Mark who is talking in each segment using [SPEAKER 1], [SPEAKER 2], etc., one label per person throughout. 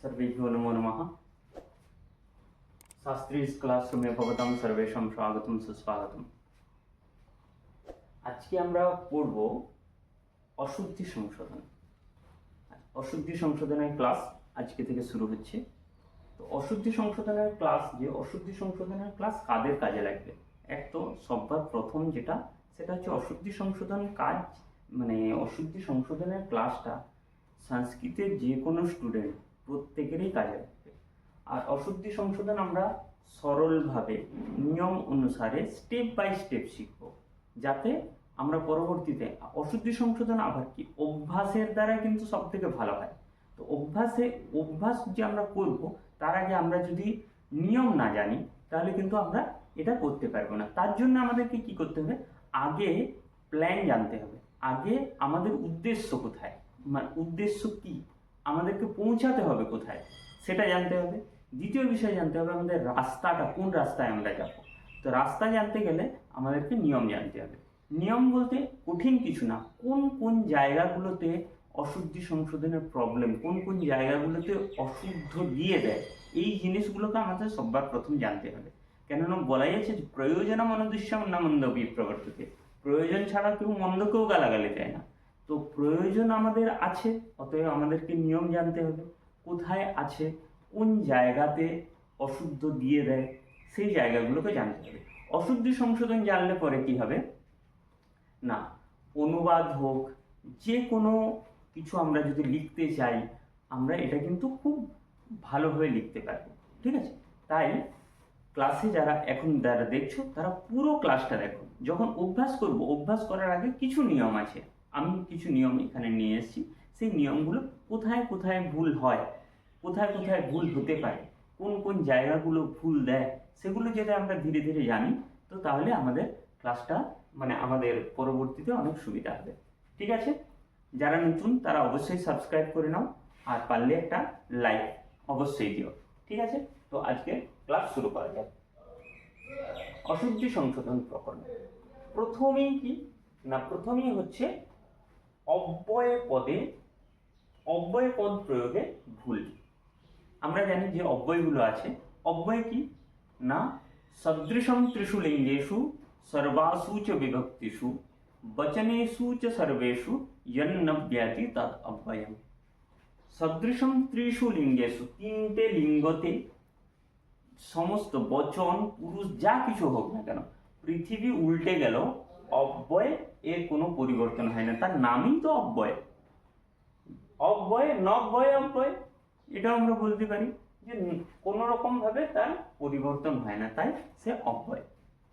[SPEAKER 1] सर्वेभ्यो नमो नमः। शास्त्रीय क्लासरूमे भवतां सर्वेषां स्वागतम सुस्वागतम। আজকে আমরা পড়ব অশুদ্ধি সংশোধন। অশুদ্ধি সংশোধনের ক্লাস আজকে থেকে শুরু হচ্ছে। তো অশুদ্ধি সংশোধনের ক্লাস, যে অশুদ্ধি সংশোধনের ক্লাস কাদের কাজে লাগবে, এক তো সবার প্রথম যেটা সেটা হচ্ছে অশুদ্ধি সংশোধন কাজ, মানে অশুদ্ধি সংশোধনের ক্লাসটা সংস্কৃতের যে কোনো স্টুডেন্ট প্রত্যেকেরই কাজে লাগবে। আর অশুদ্ধি সংশোধন আমরা সরলভাবে নিয়ম অনুসারে স্টেপ বাই স্টেপ শিখব, যাতে আমরা পরবর্তীতে অশুদ্ধি সংশোধন আবার কি অভ্যাসের দ্বারা কিন্তু সব থেকে ভালো হয়। তো অভ্যাস যে আমরা করব, তার আগে আমরা যদি নিয়ম না জানি তাহলে কিন্তু আমরা এটা করতে পারবো না। তার জন্য আমাদেরকে কি করতে হবে, আগে প্ল্যান জানতে হবে, আগে আমাদের উদ্দেশ্য কোথায়, মানে উদ্দেশ্য কি, আমাদেরকে পৌঁছাতে হবে কোথায় সেটা জানতে হবে। দ্বিতীয় বিষয় জানতে হবে আমাদের রাস্তাটা, কোন রাস্তায় আমরা যাব। তো রাস্তা জানতে গেলে আমাদেরকে নিয়ম জানতে হবে। নিয়ম বলতে কঠিন কিছু না, কোন কোন জায়গাগুলোতে অশুদ্ধি সংশোধনের প্রবলেম, কোন কোন জায়গাগুলোতে অশুদ্ধ দিয়ে দেয়, এই জিনিসগুলোকে আমাদের সবার প্রথম জানতে হবে। কেননা বলাই আছে যে প্রয়োজনম অনুদ্দেশ্যম না মন্দপি প্রবর্ততে, প্রয়োজন ছাড়া কেউ মন্দকেও গালাগালি দেয় না। তো প্রয়োজন আমাদের আছে, অতএব আমাদেরকে নিয়ম জানতে হবে কোথায় আছে, কোন জায়গাতে অশুদ্ধ দিয়ে দেয়, সেই জায়গাগুলোকে জানতে হবে। অশুদ্ধি সংশোধন জানলে পরে কি হবে না, অনুবাদ হোক, যে কোনো কিছু আমরা যদি লিখতে চাই, আমরা এটা কিন্তু খুব ভালোভাবে লিখতে পারবো। ঠিক আছে, তাই ক্লাসে যারা দেখছো তারা পুরো ক্লাসটা দেখো। যখন অভ্যাস করব, অভ্যাস করার আগে কিছু নিয়ম আছে, আমি কিছু নিয়ম এখানে নিয়ে এসেছি। সেই নিয়মগুলো কোথায় কোথায় ভুল হয়, কোথায় কোথায় ভুল হতে পারে, কোন কোন জায়গাগুলো ভুল দেয়, সেগুলো যদি আমরা ধীরে ধীরে জানি, তো তাহলে আমাদের ক্লাসটা, মানে আমাদের পরবর্তীতে অনেক সুবিধা হবে। ঠিক আছে, যারা নতুন তারা অবশ্যই সাবস্ক্রাইব করে নাও, আর পারলে একটা লাইক অবশ্যই দিও। ঠিক আছে, তো আজকে ক্লাস শুরু করা যাক। অশুদ্ধি সংশোধন প্রকরণ প্রথমেই কি না, প্রথমেই হচ্ছে অব্যয় পদ প্রয়োগে ভুল। আমরা জানি যে অব্যয়গুলো আছে, অব্যয় কি না, সদৃশম ত্রিষু লিঙ্গেষু সর্বাসু চ বিভক্তিষু বচনেষু চ সর্বেষু यन्न ব্যাতি তদ অব্যয়ম। সদৃশম ত্রিষু লিঙ্গেষু, তিনটে লিঙ্গতে সমস্ত বচন, পুরুষ, যা কিছু হোক না কেন, পৃথিবী উল্টে গেল, অব্যয় এর কোনো পরিবর্তন হয় না, তার নামই তো অব্যয়। অব্যয় নব্যয় অব্যয়, এটা আমরা বলতে পারি যে কোনো রকম ভাবে তার পরিবর্তন হয় না, তাই সে অব্যয়।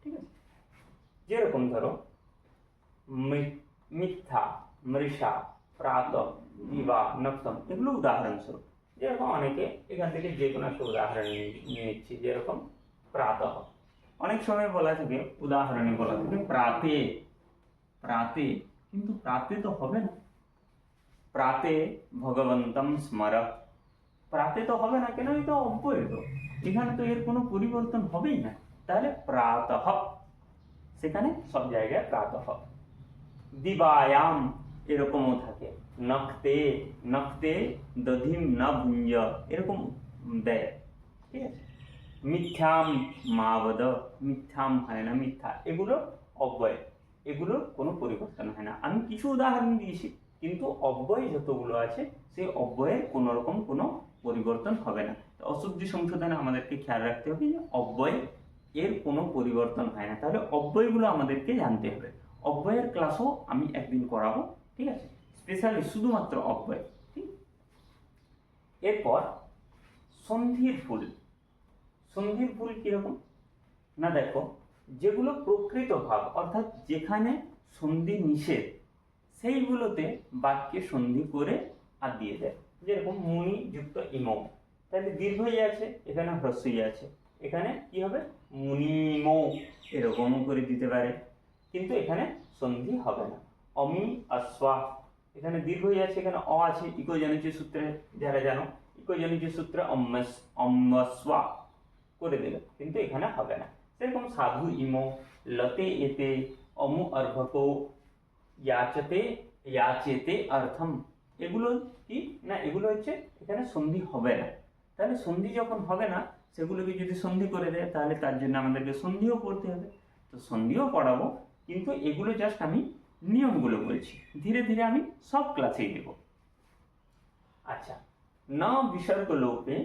[SPEAKER 1] ঠিক আছে, যেরকম ধরো মিথ্যা, মৃষা, প্রাত, দিবা, নক্তম, এগুলো উদাহরণস্বরূপ। যেরকম অনেকে এখান থেকে যে কোনো একটা উদাহরণ নিয়ে নিচ্ছি, যেরকম প্রাতঃ, অনেক সময় বলা থাকে, উদাহরণে বলা থাকে প্রাতে, প্রাতে, কিন্তু প্রাতে তো হবে না, প্রাতে ভগবন্তম স্মর, প্রাতে তো হবে না, কেন, এটা অব্যয়, তো এখানে তো এর কোনো পরিবর্তন হবেই না, তাহলে প্রাতঃ, সেখানে সব জায়গায় প্রাতঃ। দিবায়াম এরকমও থাকে, নক্তে, নক্তে দধিম না ভুঞ্জ, এরকম দেয়। ঠিক আছে, মিথ্যাম মাবদ, মিথ্যাম হয় না, মিথ্যা, এগুলো অব্যয়, এগুলোর কোনো পরিবর্তন হয় না। আমি কিছু উদাহরণ দিয়েছি, কিন্তু অব্যয় যতগুলো আছে সেই অব্যয়ের কোনো রকম কোনো পরিবর্তন হবে না। অশুদ্ধি সংশোধনে আমাদেরকে খেয়াল রাখতে হবে যে অব্যয় এর কোনো পরিবর্তন হয় না, তাহলে অব্যয়গুলো আমাদেরকে জানতে হবে। অব্যয়ের ক্লাসও আমি একদিন করাবো, ঠিক আছে, স্পেশালি শুধুমাত্র অব্যয়। ঠিক, এরপর সন্ধির ভুল। সন্ধির ভুল কিরকম না, দেখো, যেগুলো প্রকৃত ভাব, অর্থাৎ যেখানে সন্ধি নিষেধ, সেইগুলোতে বাক্যে সন্ধি করে আর দিয়ে দেয়। যেরকম মুনি যুক্ত ইমৌ, তাহলে দীর্ঘই আছে, এখানে হ্রস্বই আছে, এখানে কি হবে মুনিমৌ, এরকম করে দিতে পারে, কিন্তু এখানে সন্ধি হবে না। অমি অশ্বা, এখানে দীর্ঘই আছে, এখানে অ আছে, ইকোজনিজ সূত্রে যারা জানো, ইকোজনিজ সূত্রে অম্মস্বা করে দিল, কিন্তু এখানে হবে না। সেরকম সাধু ইমো, লতে এতে, অমু অর্ভকো, याचते याचेते अर्थम, এগুলো কি না, এগুলো হচ্ছে এখানে সন্ধি হবে না। তাহলে সন্ধি যখন হবে না, সেগুলোকে যদি সন্ধি করে দেয় তাহলে তার জন্য আমাদেরকে সন্ধিও পড়তে হবে। তো সন্ধিও পড়াবো, কিন্তু এগুলো জাস্ট আমি নিয়মগুলো বলছি, ধীরে ধীরে আমি সব ক্লাসেই দেব। আচ্ছা, ন বিসর্গ লোপে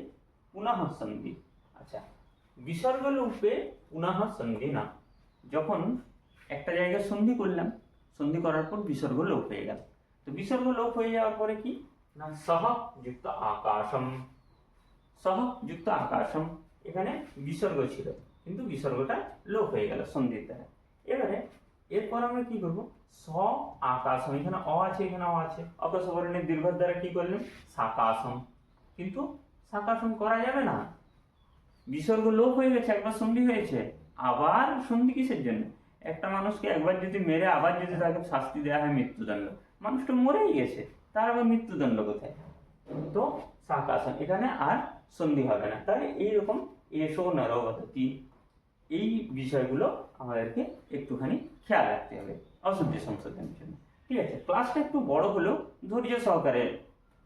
[SPEAKER 1] পুনঃ সন্ধি। আচ্ছা, বিসর্গ লোপে পুনঃ সন্ধি না, যখন একটা জায়গায় সন্ধি করলাম, সন্ধি করার পর বিসর্গ লোপ হয়ে গেল, তো বিসর্গ লোপ হয়ে যাওয়ার পরে কি না, সহ যুক্ত আকাশম, সহ যুক্ত আকাশম, এখানে বিসর্গ ছিল কিন্তু বিসর্গটা লোপ হয়ে গেল সন্ধির দ্বারা। এবারে এরপর আমরা কি করব, স আকাশম, এখানে অ আছে, এখানে অ আছে, অকস্বরণের দীর্ঘর দ্বারা কি করলাম, সাকাশম, কিন্তু সাকাশম করা যাবে না, বিসর্গ লোপ হয়ে গেছে, একবার সন্ধি হয়েছে, আবার সন্ধি কিসের জন্য? একটা মানুষকে একবার যদি মেরে আবার যদি তাকে শাস্তি দেওয়া হয় মৃত্যুদণ্ড, মানুষটা মরেই গেছে, তার আবার মৃত্যুদণ্ড কোথায়? তো সাকাশন, এখানে আর সন্ধি হবে না। তাহলে এইরকম এসো নরবতী, এই বিষয়গুলো আমাদেরকে একটুখানি খেয়াল রাখতে হবে অশুদ্ধি সংশোধনের জন্য। ঠিক আছে, ক্লাসটা একটু বড় হলেও ধৈর্য সহকারে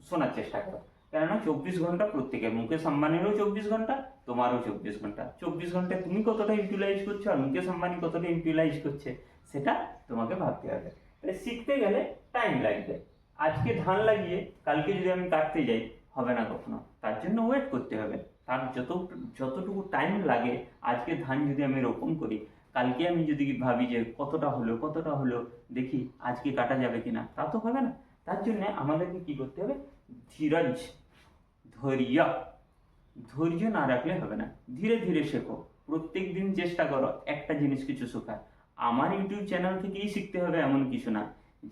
[SPEAKER 1] শোনার চেষ্টা করো, কেননা 24 ঘন্টা প্রত্যেকের, মুকেশ আম্বানিরও 24 ঘন্টা, তোমারও 24 ঘন্টা। 24 ঘন্টায় তুমি কতটা ইউটিলাইজ করছো আর মুকেশ আম্বানি কতটা ইউটিলাইজ করছে, সেটা তোমাকে ভাবতে হবে। তাহলে শিখতে গেলে টাইম লাগবে। আজকে ধান লাগিয়ে কালকে যদি আমি কাটতে যাই, হবে না কখনো, তার জন্য ওয়েট করতে হবে। তার যতটুকু টাইম লাগে, আজকে ধান যদি আমি রোপণ করি, কালকে আমি যদি ভাবি যে কতটা হলো দেখি আজকে কাটা যাবে কিনা, তা তো হবে না। তার জন্য আমাদেরকে কি করতে হবে, ধীরজ, ধৈর্য না রাখলে হবে না। ধীরে ধীরে শেখো, প্রত্যেক দিন চেষ্টা করো একটা জিনিস কিছু শেখার। আমার ইউটিউব চ্যানেল থেকেই শিখতে হবে এমন কিছু না,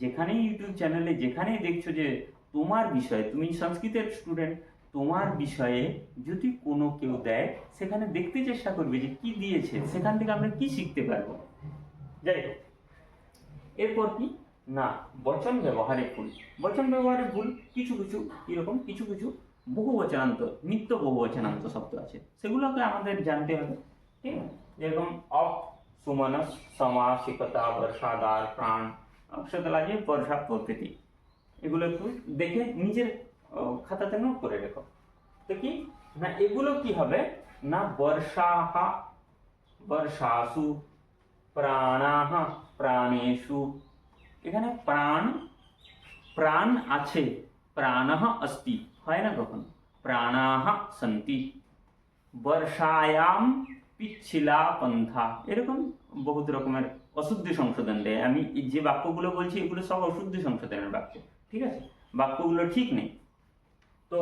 [SPEAKER 1] যেখানেই ইউটিউব চ্যানেলে যেখানেই দেখছো যে তোমার বিষয়ে, তুমি সংস্কৃতের স্টুডেন্ট, তোমার বিষয়ে যদি কোনো কেউ দেয়, সেখানে দেখতে চেষ্টা করবে যে কি দিয়েছে, সেখান থেকে আমরা কি শিখতে পারবো। যাই হোক, এরপর কি না, বচন ব্যবহারে ভুল। বচন ব্যবহারে ভুল কিছু কিছু এরকম কিছু কিছু বহুবচনান্ত, নিত্য বহুবচনান্ত শব্দ আছে, সেগুলোকে আমাদের জানতে হবে। ঠিক আছে, যেরকম অপ, সুমনস, সমাসিকতা, বর্ষাদার, প্রাণ, অক্ষতলাজি, বর্ষা প্রকৃতি, এগুলো একটু দেখে নিজের খাতাতে নোট করে রেখো। তো কি না, এগুলো কি হবে না, বর্ষাহা, বর্ষাসু, প্রাণাহ, প্রাণেষু, এখানে প্রাণ, প্রাণ আছে, প্রাণঃ अस्ति হয় না কখন, প্রাণাহ সন্তি, বর্ষায়াম পিচ্ছিলা পন্থা, এরকম বহুত রকমের অশুদ্ধি সংশোধন দেয়। আমি যে বাক্যগুলো বলছি এগুলো সব অশুদ্ধি সংশোধনের বাক্য, ঠিক আছে, বাক্যগুলো ঠিক নেই। তো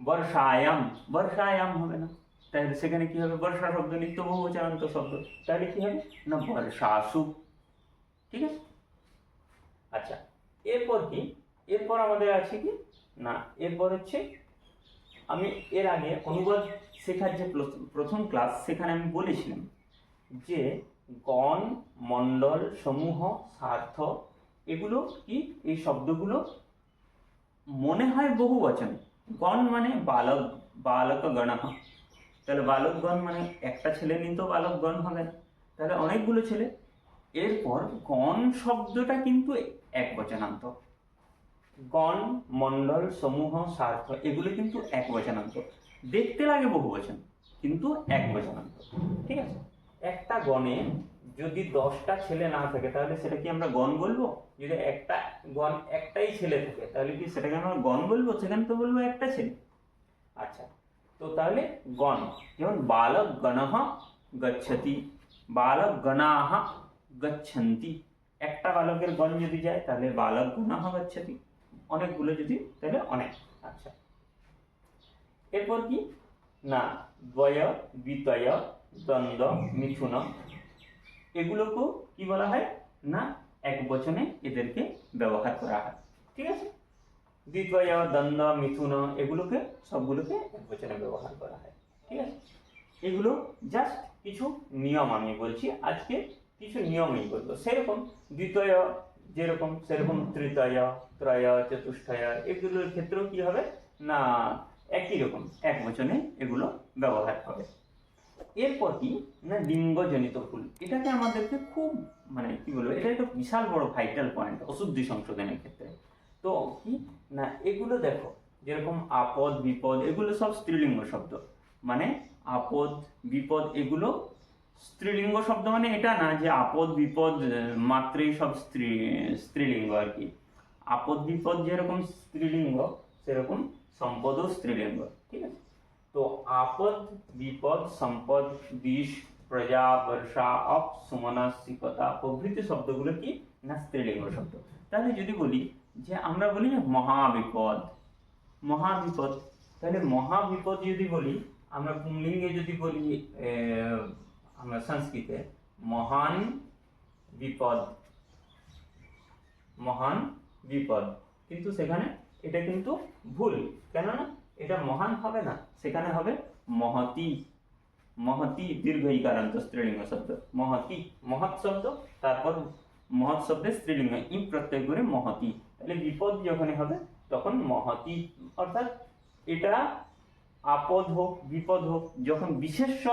[SPEAKER 1] বর্ষায়াম, বর্ষায়াম হবে না, তাহলে সেখানে কি হবে, বর্ষা শব্দ নিত্য বহুবচনান্ত শব্দ, তাহলে কি হবে না, বর্ষাসু। ঠিক আছে, আচ্ছা, এরপর কি, এরপর আমাদের আছে কি না, এরপর হচ্ছে আমি এর আগে অনুবাদ শেখার যে প্রথম ক্লাস, সেখানে আমি বলেছিলাম যে গণ, মণ্ডল, সমূহ, স্বার্থ, এগুলো কি, এই শব্দগুলো মনে হয় বহু বচন। গণ মানে বালক, বালক গণঃ, তাহলে বালকগণ মানে একটা ছেলে নিত বালকগণ হবে না, তাহলে অনেকগুলো ছেলে। এরপর গণ শব্দটা কিন্তু এক বচনান্ত, গণ, মণ্ডল, সমূহ, স্বার্থ, এগুলো কিন্তু এক বচনান্ত, দেখতে লাগে বহু বচন কিন্তু এক বচনান্ত। ঠিক আছে, একটা গণে যদি 10টা ছেলে না থাকে, তাহলে সেটা কি আমরা গণ বলবো? যদি একটা গণ একটাই ছেলে থাকে, তাহলে কি সেটাকে আমরা গণ বলবো? সেখানে তো বলবো একটা ছেলে। আচ্ছা, তো তাহলে গণ, যেমন বালক গণঃ গচ্ছতি, বালক গণাঃ গচ্ছন্তি, একটা বালকের গণ যদি যায় তাহলে বালক গণঃ গচ্ছতি, অনেকগুলো যদি তাহলে অনেক। আচ্ছা, এরপর কি না, দ্বয়, দ্বিতয়, দ্বন্দ্ব, মিথুন, এগুলোকেও কি বলা হয় না, এক বচনে এদেরকে ব্যবহার করা হয়। ঠিক আছে, দ্বিতয়, দ্বন্দ্ব, মিথুন, এগুলোকে সবগুলোকে এক বচনে ব্যবহার করা হয়। ঠিক আছে, এগুলো জাস্ট কিছু নিয়ম আমি বলছি, আজকে কিছু নিয়মই বলবো। সেরকম দ্বিতয় যেরকম, সেরকম তৃতীয়, ত্রয়, চতুষ্টয়, এগুলোর ক্ষেত্রেও কি হবে না, একই রকম এক বচনে এগুলো ব্যবহার হবে। এরপর কি না, লিঙ্গজনিত ভুল, এটাকে আমাদেরকে খুব মানে কি বলবো, এটা একটা বিশাল বড় ভাইটাল পয়েন্ট অশুদ্ধি সংশোধনের ক্ষেত্রে। তো কি না, এগুলো দেখো যেরকম আপদ বিপদ এগুলো সব স্ত্রীলিঙ্গ শব্দ, মানে আপদ বিপদ এগুলো স্ত্রীলিঙ্গ শব্দ, মানে এটা না যে আপদ বিপদ মাত্রই সব স্ত্রীলিঙ্গ আর কি। আপদ বিপদ যেরকম স্ত্রীলিঙ্গ সেরকম সম্পদও স্ত্রীলিঙ্গ, ঠিক আছে। তো আপদ বিপদ সম্পদ বিষ প্রজা বর্ষা অপ সুমনসিকতা প্রভৃতি শব্দগুলো কি না স্ত্রীলিঙ্গ শব্দ। তাহলে যদি বলি যে আমরা বলি না মহাবিপদ, মহাবিপদ, তাহলে মহাবিপদ যদি বলি আমরা পুংলিঙ্গে যদি বলি আমরা সংস্কৃতে মহান বিপদ, মহান বিপদ, কিন্তু সেখানে এটা কিন্তু ভুল, কেননা এটা মহান হবে না, সেখানে হবে মহতি, মহতি দীর্ঘ ইকারান্ত স্ত্রীলিঙ্গ শব্দ মহতি, মহৎ শব্দ তারপর মহৎ শব্দের স্ত্রীলিঙ্গ ই প্রত্যয় করে মহতি, তাহলে বিপদ যখনই হবে তখন মহতি, অর্থাৎ এটা আপদ হোক বিপদ হোক যখন বিশেষ্য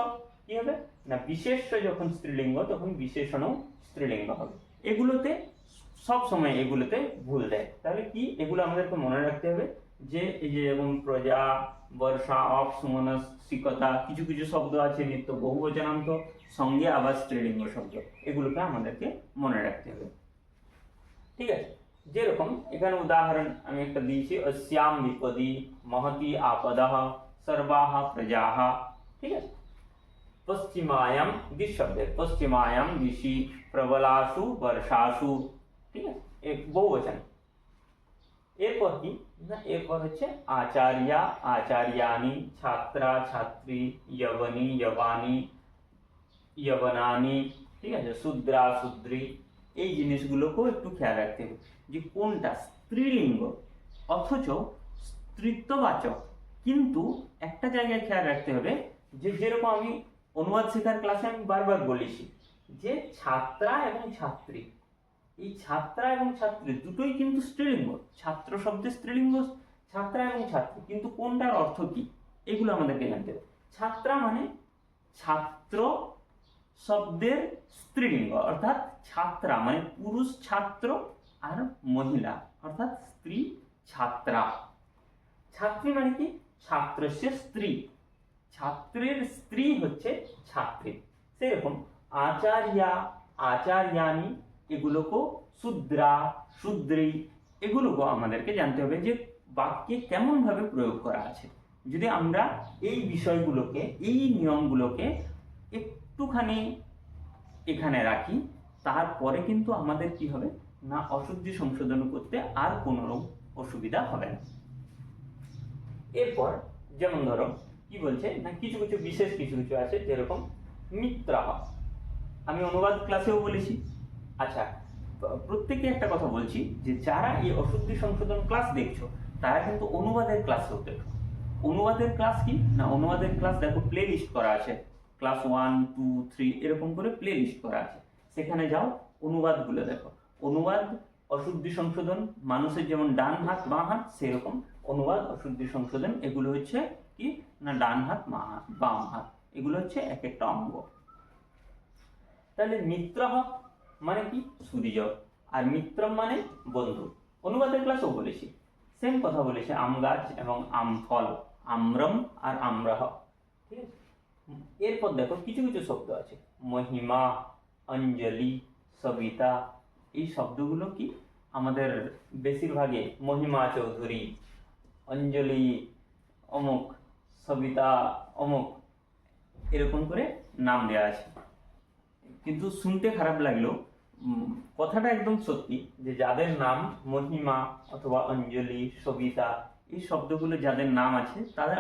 [SPEAKER 1] কি হবে না বিশেষ্য যখন স্ত্রীলিঙ্গ তখন বিশেষণও স্ত্রীলিঙ্গ হবে। এগুলোতে সব সময় এগুলোতে ভুল দেয়, তাহলে কি এগুলো আমাদেরকে মনে রাখতে হবে যে এই যে যেমন প্রজা বর্ষা অপ সুমনসিকতা কিছু কিছু শব্দ আছে নিত্য বহুবচনান্ত সঙ্গে আবার স্ত্রীলিঙ্গ শব্দ, এগুলোকে আমাদেরকে মনে রাখতে হবে, ঠিক আছে। যেরকম এখানে উদাহরণ আমি একটা দিয়েছি অস্যাম বিপদি মহতি আপদঃ সর্বাः প্রজাः, ঠিক আছে। পশ্চিমায়াম দিশ শব্দে পশ্চিমায়াম দিশি প্রবলাসু বর্ষাসু, ঠিক আছে, এক বহুবচন। এরপর কি না এরপর হচ্ছে আচার্যা আচার্যানি ছাত্রা ছাত্রী যবনী যবানি যবনানি, ঠিক আছে, শূদ্রা শূদ্রী, এই জিনিসগুলোকেও একটু খেয়াল রাখতে হবে যে কোনটা স্ত্রীলিঙ্গ অথচ স্ত্রীত্ববাচক, কিন্তু একটা জায়গায় খেয়াল রাখতে হবে যে যেরকম আমি অনুবাদ শেখার ক্লাসে আমি বারবার বলেছি যে ছাত্রা এবং ছাত্রী, এই ছাত্রা এবং ছাত্রী দুটোই কিন্তু স্ত্রীলিঙ্গ, ছাত্র শব্দের স্ত্রীলিঙ্গ ছাত্রা এবং ছাত্রী, কিন্তু কোনটার অর্থ কি এগুলো আমাদেরকে জানতে হবে। ছাত্রা মানে ছাত্র শব্দের স্ত্রীলিঙ্গ, অর্থাৎ ছাত্রা মানে পুরুষ ছাত্র আর মহিলা অর্থাৎ স্ত্রী ছাত্রা। ছাত্রী মানে কি ছাত্রস্য স্ত্রী, ছাত্রের স্ত্রী হচ্ছে ছাত্রী। সেরকম আচার্যা আচার্যানি এগুলোকেও শূদ্রা শূদ্রী এগুলোকেও আমাদেরকে জানতে হবে যে বাক্যে কেমন ভাবে প্রয়োগ করা আছে। যদি আমরা এই বিষয়গুলোকে এই নিয়মগুলোকে একটুখানি এখানে রাখি তারপরে কিন্তু আমাদের কি হবে না অশুদ্ধি সংশোধন করতে আর কোনো অসুবিধা হবে না। এরপর যেমন ধরো কি বলছে না কিছু কিছু বিশেষ কিছু কিছু আছে যেরকম মিত্রাহ, আমি অনুবাদ ক্লাসেও বলেছি। আচ্ছা, প্রত্যেকে একটা কথা বলছি যে যারা এই অশুদ্ধি সংশোধন ক্লাস দেখছো তারা কিন্তু অনুবাদের ক্লাসেও দেখো। অনুবাদের ক্লাস কি না অনুবাদের ক্লাস দেখো প্লে লিস্ট করা আছে, ক্লাস 1 2 3 এরকম করে প্লে লিস্ট করা আছে, সেখানে যাও অনুবাদগুলো দেখো। অনুবাদ অশুদ্ধি সংশোধন মানুষের যেমন ডান হাত বাঁ হাত সেরকম অনুবাদ অশুদ্ধি সংশোধন এগুলো হচ্ছে কি না ডান হাত বাম হাত, এগুলো হচ্ছে এক একটা অঙ্গ। তাহলে মিত্র মানে কি সুরিজক, আর মিত্রম মানে বন্ধু। অনুবাদের ক্লাসও বলেছি সেম কথা বলেছে, আম গাছ এবং আম ফল, আম্রম আর আমরাহ, ঠিক আছে। এরপর দেখো কিছু কিছু শব্দ আছে মহিমা অঞ্জলি সবিতা, এই শব্দগুলো কি আমাদের বেশিরভাগে মহিমা চৌধুরী অঞ্জলি অমুক সবিতা অমুক এরকম করে নাম দেওয়া আছে, কিন্তু শুনতে খারাপ লাগলো কথাটা একদম সত্যি যে যাদের নাম মহিমা অথবা অঞ্জলি সবিতা এই শব্দগুলো যাদের নাম আছে তাদের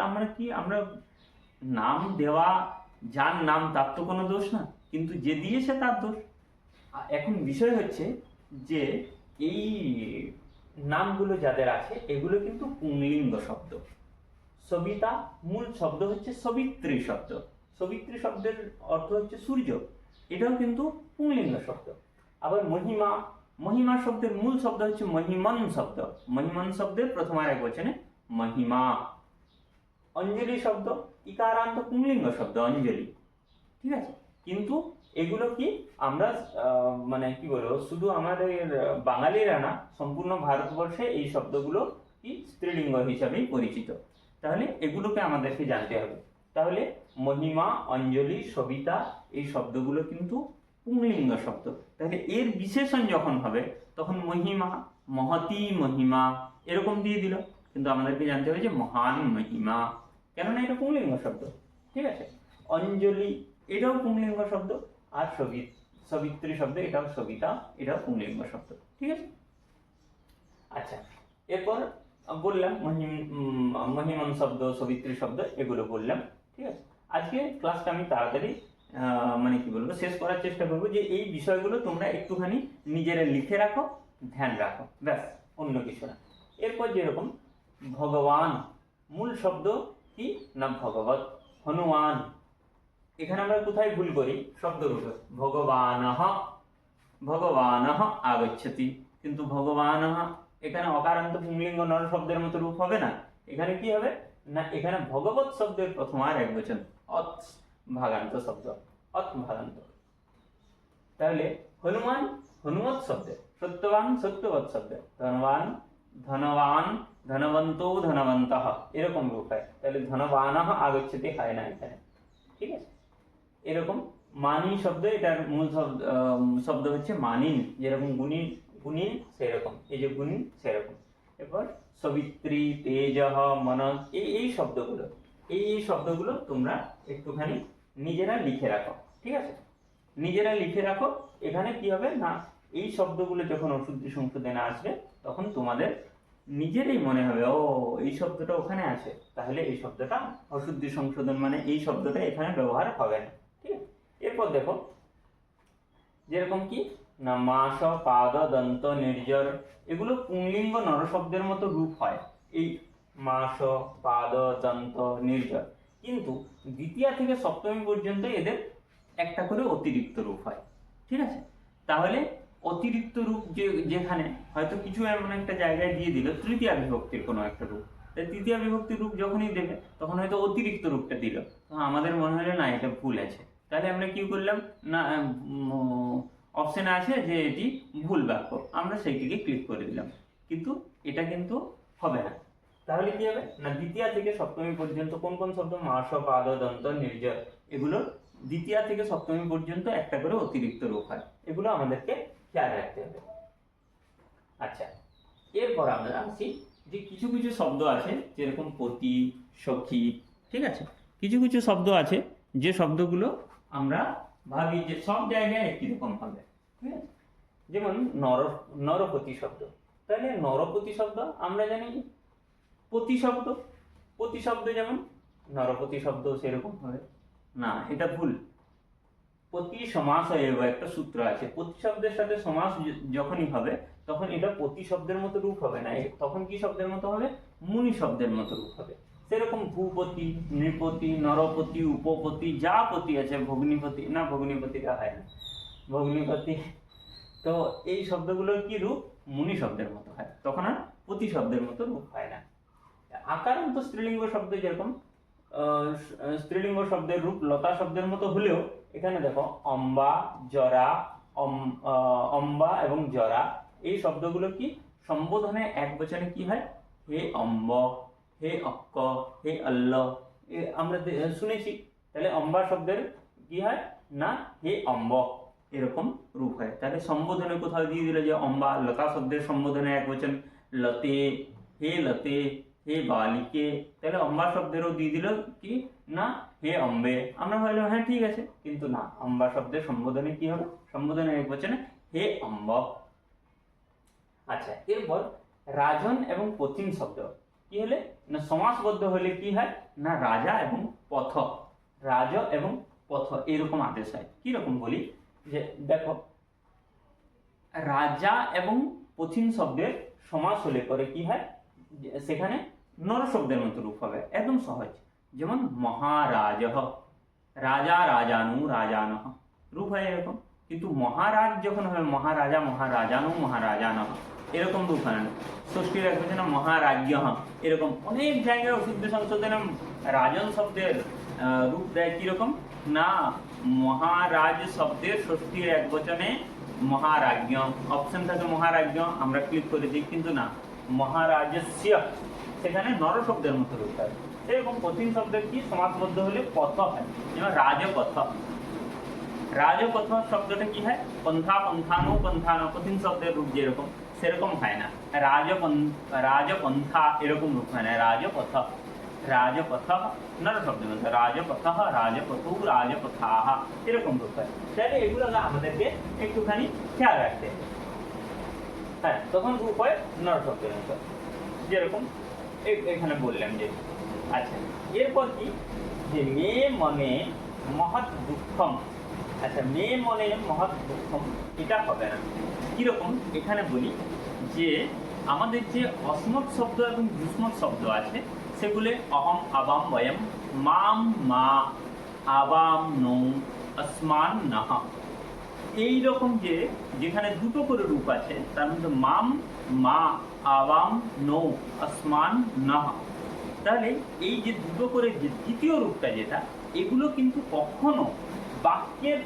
[SPEAKER 1] আমরা নাম দেওয়া যার নাম তার তো কোনো দোষ না, কিন্তু যে দিয়েছে তার দোষ। এখন বিষয় হচ্ছে যে এই নামগুলো যাদের আছে এগুলো কিন্তু পুংলিঙ্গ শব্দ। সবিতা মূল শব্দ হচ্ছে সবিত্রী শব্দ, সবিত্রী শব্দের অর্থ হচ্ছে সূর্য, এটাও কিন্তু পুংলিঙ্গ শব্দ। আবার মহিমা, মহিমা শব্দের মূল শব্দ হচ্ছে মহিমন শব্দ, মহিমন শব্দের প্রথম আর একবচনে মহিমা। অঞ্জলি শব্দ ইকারান্ত পুংলিঙ্গ শব্দ অঞ্জলি, ঠিক আছে, কিন্তু এগুলো কি আমরা মানে কি বলবো, শুধু আমাদের বাঙালিরা না, সম্পূর্ণ ভারতবর্ষে এই শব্দগুলো কি স্ত্রীলিঙ্গ হিসাবেই পরিচিত। তাহলে এগুলোকে আমাদেরকে জানতে হবে। তাহলে মহিমা, অঞ্জলি, সবিতা এই শব্দগুলো কিন্তু পুংলিঙ্গ শব্দ। তাহলে এর বিশেষণ যখন হবে তখন মহিমা, মহতি মহিমা এরকম দিয়ে দিল, কিন্তু আমাদেরকে জানতে হবে যে মহান মহিমা, কেননা এটা পুংলিঙ্গ শব্দ। ঠিক আছে, অঞ্জলি এটাও পুংলিঙ্গ শব্দ, আর সবিত্রী শব্দ এটাও সবিতা, এটাও পুংলিঙ্গ শব্দ। ঠিক আছে, আচ্ছা এরপর বললাম মহিমন শব্দ, সবিত্রী শব্দ এগুলো বললাম। ঠিক আছে, আজকে ক্লাসটা আমি তাড়াতাড়ি মানে কি বলবো শেষ করার চেষ্টা করবো, যে এই বিষয়গুলো তোমরা একটুখানি নিজেরা লিখে রাখো, ধ্যান রাখো, ব্যাস, অন্য কিছু না। এরপর যেরকম ভগবান, মূল শব্দ কি না ভগবত। হনুমান, এখানে আমরা কোথায় ভুল করি, শব্দরূপে ভগবানঃ, ভগবানঃ আগচ্ছতি, কিন্তু ভগবানঃ এখানে অকারান্ত পুংলিঙ্গ নর শব্দের মতো রূপ হবে না। এখানে কি হবে না, এখানে ভগবত শব্দের প্রথম আর একবচন অত ভাগান্ত শব্দ, অত ভাগান্ত। তাহলে হনুমান হনুমত শব্দে, সত্যবান সত্যবত শব্দে, ধনবান ধনবান, ধনবন্তৌ ধনবন্তঃ এরকম রূপ হয়। তাহলে ধনবানঃ আগচ্ছতি হয় না এখানে। ঠিক আছে, এরকম মানি শব্দ, এটার মূল শব্দ হচ্ছে মানিন, যেরকম গুণিন গুণিন সেরকম, এই যে গুণিন সেরকম। এরপর সবিত্রী, তেজঃ, মনঃ এই শব্দগুলো, এই শব্দগুলো তোমরা একটুখানি নিজেরা লিখে রাখো। ঠিক আছে, নিজেরা লিখে রাখো। এখানে কি হবে না, এই শব্দগুলো যখন অশুদ্ধি সংশোধনে আসবে তখন তোমাদের নিজেরই মনে হবে ও এই শব্দটা ওখানে আছে, তাহলে এই শব্দটা অশুদ্ধি সংশোধন মানে এই শব্দটা এখানে ব্যবহার হবে না। ঠিক আছে, এরপর দেখো যেরকম কি না মাস, পাদ, দন্ত, নির্জর এগুলো পুংলিঙ্গ নর শব্দের মতো রূপ হয়, এই মাস, পাদ, দন্ত, নির্জর, কিন্তু দ্বিতীয়া থেকে সপ্তমী পর্যন্ত এদের একটা করে অতিরিক্ত রূপ হয়। ঠিক আছে, তাহলে অতিরিক্ত রূপ যেখানে হয়তো কিছু এমন একটা জায়গায় দিয়ে দিল তৃতীয়া বিভক্তির কোনো একটা রূপ, তৃতীয় বিভক্তির রূপ যখনই দেবে তখন হয়তো অতিরিক্ত রূপটা দিল, তো আমাদের মনে হলো না এটা ভুল আছে, তাহলে আমরা কি করলাম না অপশনে আছে যে এটি ভুল বাক্য, আমরা সেইটিকে ক্লিক করে দিলাম, কিন্তু এটা কিন্তু হবে না। তাহলে কি হবে না, দ্বিতীয়া থেকে সপ্তমী পর্যন্ত কোন কোন শব্দ মাস, পাদ, দন্ত, নির্জর এগুলো দ্বিতীয়া থেকে সপ্তমী পর্যন্ত একটা করে অতিরিক্ত রূপ হয়, এগুলো আমাদেরকে খেয়াল রাখতে হবে। আচ্ছা, এরপর আমরা আসি যে কিছু কিছু শব্দ আছে যেরকম পতি, সখী। ঠিক আছে, কিছু কিছু শব্দ আছে যে শব্দগুলো আমরা ভাবি যে সব জায়গায় একই রকম হবে। ঠিক আছে, যেমন নরপতি শব্দ। তাহলে নরপতি শব্দ আমরা জানি পতি শব্দ, পতি শব্দ যেমন নরপতি শব্দ সেরকম হবে না, এটা ভুল। পতি সমাস হয়ে একটা সূত্র আছে, পতি শব্দের সাথে সমাস যখনই হবে তখন এটা পতি শব্দের মতো রূপ হবে না, তখন কি শব্দের মতো হবে, মুনি শব্দের মতো রূপ হবে। সেরকম ভূপতি, নৃপতি, নরপতি, উপপতি, যা পতি আছে, ভগ্নিপতি না, ভগ্নিপতিটা হয় না, ভগ্নিপতি, তো এই শব্দগুলোর কি রূপ, মুনি শব্দের মতো হয়, তখন আর পতি শব্দের মতো রূপ হয় না। আকারান্ত স্ত্রীলিঙ্গ শব্দ যেরকম স্ত্রীলিঙ্গ শব্দের রূপ লতা শব্দের মতো হলেও এখানে দেখো অম্বা, জরা, অম্বা এবং জরা এই শব্দগুলো কি সম্বোধনে এক বচনে কি হয়, হে অম্ব, হে অক্ক, হে অল্ল আমরা শুনেছি। তাহলে অম্বা শব্দের কি হয় না, হে অম্ব এরকম রূপ হয়। তাহলে সম্বোধনে কোথাও দিয়ে দিল যে অম্বা, লতা শব্দের সম্বোধনে এক বচন লতে, হে লতে, হে বালিকে, তাহলে অম্বা শব্দেরও দিয়ে দিল কি না, হে অম্বে, আমরা ভাবলাম হ্যাঁ ঠিক আছে, কিন্তু না, অম্বা শব্দের সম্বোধনে কি হবে, সম্বোধনে এক বচনে হে অম্ব। আচ্ছা, এরপর রাজন এবং পথিন শব্দ কি হলে না, সমাসবদ্ধ হলে কি হয় না, রাজা এবং পথ, রাজ এবং পথ এরকম আদেশ হয়। কি রকম বলি যে দেখো রাজা এবং পথিন শব্দের সমাস হলে পরে কি হয়, সেখানে নর শব্দের মতো রূপ হবে, একদম সহজ। যেমন মহারাজ, রাজা রাজানু রাজানঃ রূপ হয় এরকম, কিন্তু মহারাজ যখন হবে মহারাজা মহারাজানু মহারাজানঃ এরকম রূপ হয় না। ষষ্ঠীর এক বচনে মহারাজ্য, এরকম অনেক জায়গায় অশুদ্ধ সংশোধনে রাজন শব্দের রূপ দেয় কিরকম না, মহারাজ শব্দের ষষ্ঠীর এক বচনে মহারাজ্ঞ, অপশন থাকে মহারাজ্ঞ, আমরা ক্লিক করে দিই, কিন্তু না, মহারাজস্য, সেখানে নর শব্দের মতো রূপ হয়। এরকম কঠিন শব্দের কি সমাসবদ্ধ হলে পথ হয়, যেমন রাজপথ। রাজপথ শব্দটা কি হয়, পন্থা, পন্থানো, পন্থানো, কঠিন শব্দের রূপ যেরকম সেরকম হয় না। রাজপন্থা এরকম রূপ হয় না, রাজপথ। রাজপথ নর শব্দের মধ্যে রাজপথ, রাজপথু, রাজপথাহ এরকম রূপ হয়। তাহলে এগুলো আমাদেরকে একটুখানি খেয়াল রাখতে হবে। হ্যাঁ, তখন রূপ হয় নর শব্দের মতো, যেরকম এখানে বললাম যে। আচ্ছা, এরপর কি, যে মে মনে মহৎ দুঃখম। আচ্ছা, মে মনে মহৎ দুঃখম এটা হবে না। কিরকম, এখানে বলি যে আমাদের যে অসমত শব্দ এবং যুষ্মৎ শব্দ আছে সেগুলো অহম, আবাম, বয়ম, মাম, মা, আবাম, নৌ, আসমান, নাহ, এইরকম যে যেখানে দুটো করে রূপ আছে তার মধ্যে মাম, মা, আবাম, নৌ, আসমান, নাহ, তাহলে এই যে দুটো করে যে দ্বিতীয় রূপটা যেটা, এগুলো কিন্তু কখনো বাক্যের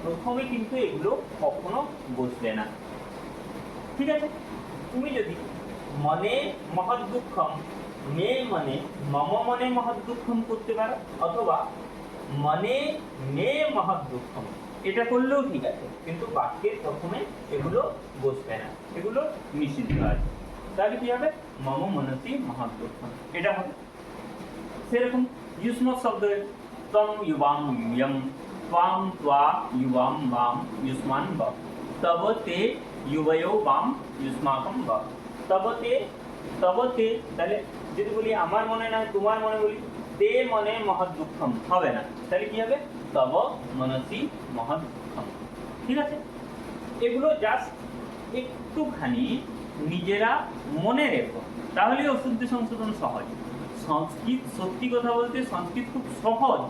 [SPEAKER 1] প্রথমে কিন্তু এগুলো কখনো বসবে না। ঠিক আছে, তুমি যদি মনে মহৎ দুঃখম, মে মনে মম মনে মহৎ দুঃখম করতে পারো, অথবা মনে মে মহৎ দুঃখম, এটা করলেও ঠিক আছে, কিন্তু বাক্যের প্রথমে এগুলো বসবে না, এগুলো নিষিদ্ধ আছে। তাহলে কি হবে, মম মনসি মহৎ দুঃখম এটা হবে। সেরকম যুষ্মৎ শব্দ তম, ইউবাম, ইয়ম, ত্বাম, ত্বা, ইউবাম, বাম, ইউষ্মান, বা, তব তে, ইউবয়ো, বাম, ইউষ্মাকম, বা, তব তে, তাহলে যদি বলি আমার মনে না তোমার মনে বলি, তে মনে মহৎ দুঃখম হবে না, তাহলে কি হবে, তব মনসি মহৎ দুঃখম। ঠিক আছে, এগুলো জাস্ট একটুখানি নিজেরা মনে রেখো, তাহলে অশুদ্ধি সংশোধন সহজ। সংস্কৃত, সত্যি কথা বলতে সংস্কৃত খুব সহজ,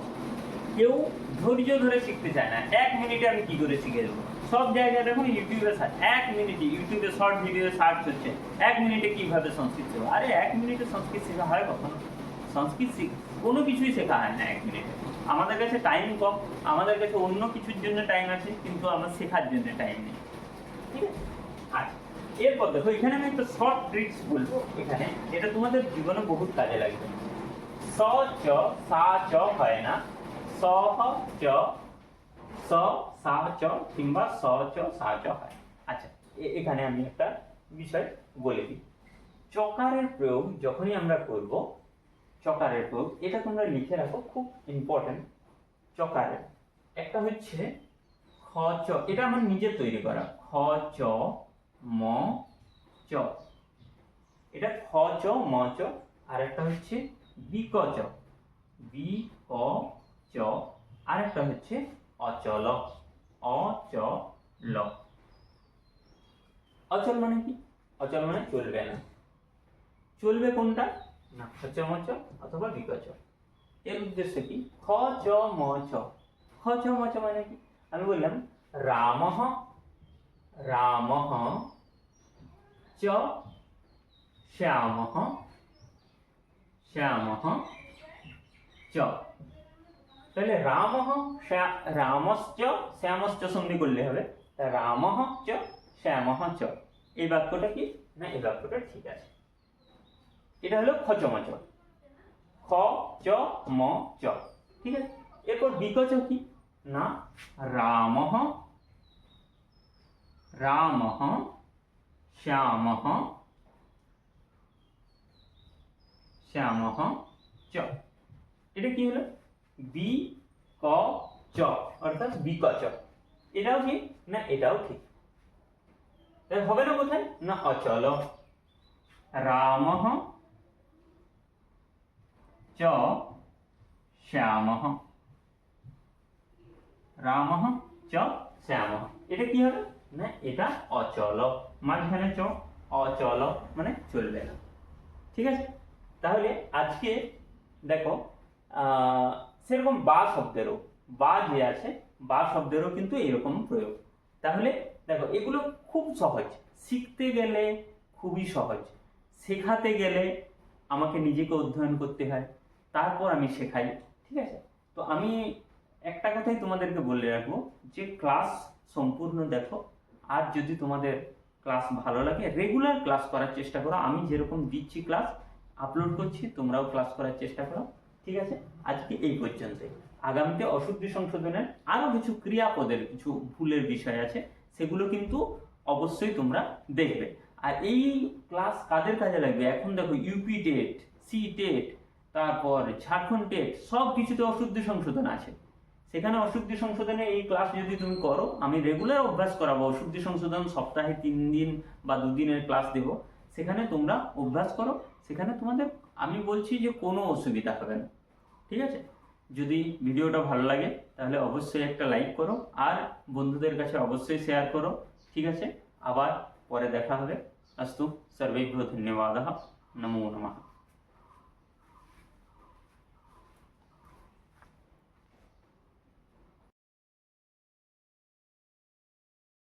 [SPEAKER 1] কেউ ধৈর্য ধরে শিখতে চায় না। 1 মিনিটে আমি কি করে শিখে দেবো, সব জায়গায় দেখুন ইউটিউবে 1 মিনিটে, ইউটিউবে শর্ট ভিডিও সার্চ হচ্ছে 1 মিনিটে কিভাবে সংস্কৃত শেখা। আরে 1 মিনিটে সংস্কৃত শেখা হয় কখনো? সংস্কৃত কোনো কিছুই শেখা হয় না 1 মিনিটে। আমাদের কাছে টাইম কম, আমাদের কাছে অন্য কিছুর জন্য টাইম আছে, কিন্তু আমার শেখার জন্য টাইম নেই। ঠিক আছে, আচ্ছা, এরপর দেখো এখানে আমি একটা শর্ট ট্রিক্স বলবো, এখানে এটা তোমাদের জীবনে বহুত কাজে লাগবে। স চ সা চ হয় না, স হ চ, স সা চ কিংবা স চ সা চ হয়। আচ্ছা, এখানে আমি একটা বিষয় বলে দিই। চকারের প্রয়োগ যখনই আমরা করব, চকারের প্রয়োগ এটা তোমরা লিখে রাখো, খুব ইম্পর্টেন্ট। চকারের একটা হচ্ছে খ চ, এটা আমার নিজের তৈরি করা, খ চ ম চ, এটা খ চ ম চ। আর একটা হচ্ছে বিকচ, বি ক চ, আর একটা হচ্ছে অচল, অচল। অচল মানে কি, অচল মানে চলবে না। চলবে কোনটা, না খ চ ম চ অথবা বিকচ। এর উদ্দেশ্য কি, খ চ ম চ, খ চ ম চ মানে কি, আমি বললাম রামঃ, রামঃ চ শ্যামঃ, শ্যামঃ চ। তাহলে রামঃ, রামশ্চ শ্যামশ্চ সন্ধি করলে হবে, রামঃ চ শ্যামঃ চ। এই বাক্যটা কি, না এই বাক্যটা ঠিক আছে। এটা হলো খ চ ম চ, খ চ ম চ। ঠিক আছে, এরপর বিকচ কি, না রামঃ, রামঃ শ্যামঃ, শ্যামঃ চ। এটা কি হলো, বি ক চ, অর্থাৎ বিকচ। এটাও ঠিক, না এটাও ঠিক। হবে না কোথায়, না অচল। রামঃ চ শ্যামঃ, রামঃ চ শ্যামঃ, এটা কি হবে, না এটা অচল, মাঝখানে চ, অচল মানে চলবে না। ঠিক আছে, তাহলে আজকে দেখো সেরকম বা শব্দেরও, বা যে আছে বা শব্দেরও কিন্তু এরকম প্রয়োগ। তাহলে দেখো এগুলো খুব সহজ, শিখতে গেলে খুবই সহজ, শেখাতে গেলে আমাকে নিজেকে অধ্যয়ন করতে হয়, তারপর আমি শেখাই। ঠিক আছে, তো আমি একটা কথাই তোমাদেরকে বলে রাখবো যে ক্লাস সম্পূর্ণ দেখো, আর যদি তোমাদের ক্লাস ভালো লাগে রেগুলার ক্লাস করার চেষ্টা করো। আমি যেরকম দিচ্ছি ক্লাস আপলোড করছি, তোমরাও ক্লাস করার চেষ্টা করো। ঠিক আছে, আজকে এই পর্যন্তই। আগামীতে অশুদ্ধি সংশোধনের আরো কিছু ক্রিয়াপদের কিছু ভুলের বিষয় আছে, সেগুলো কিন্তু অবশ্যই তোমরা দেখবে। আর এই ক্লাস কাদের কাজে লাগবে, এখন দেখো ইউপি টেট, সি টেট, তারপর ঝাড়খণ্ড টেট, সব কিছুতে অশুদ্ধি সংশোধন আছে। সেখানে অশুদ্ধি সংশোধনে এই ক্লাস যদি তুমি করো, আমি রেগুলার অভ্যাস করাবো। অশুদ্ধি সংশোধন সপ্তাহে 3 দিন বা 2 দিনের ক্লাস দেবো, সেখানে তোমরা অভ্যাস করো। সেখানে তোমাদের আমি বলছি যে কোনো অসুবিধা হবে না। ঠিক আছে, যদি ভিডিওটা ভালো লাগে তাহলে অবশ্যই একটা লাইক করো, আর বন্ধুদের কাছে অবশ্যই শেয়ার করো। ঠিক আছে, আবার পরে দেখা হবে। अस्तु, सर्वेभ्यो धन्यवादः। नमो नमः।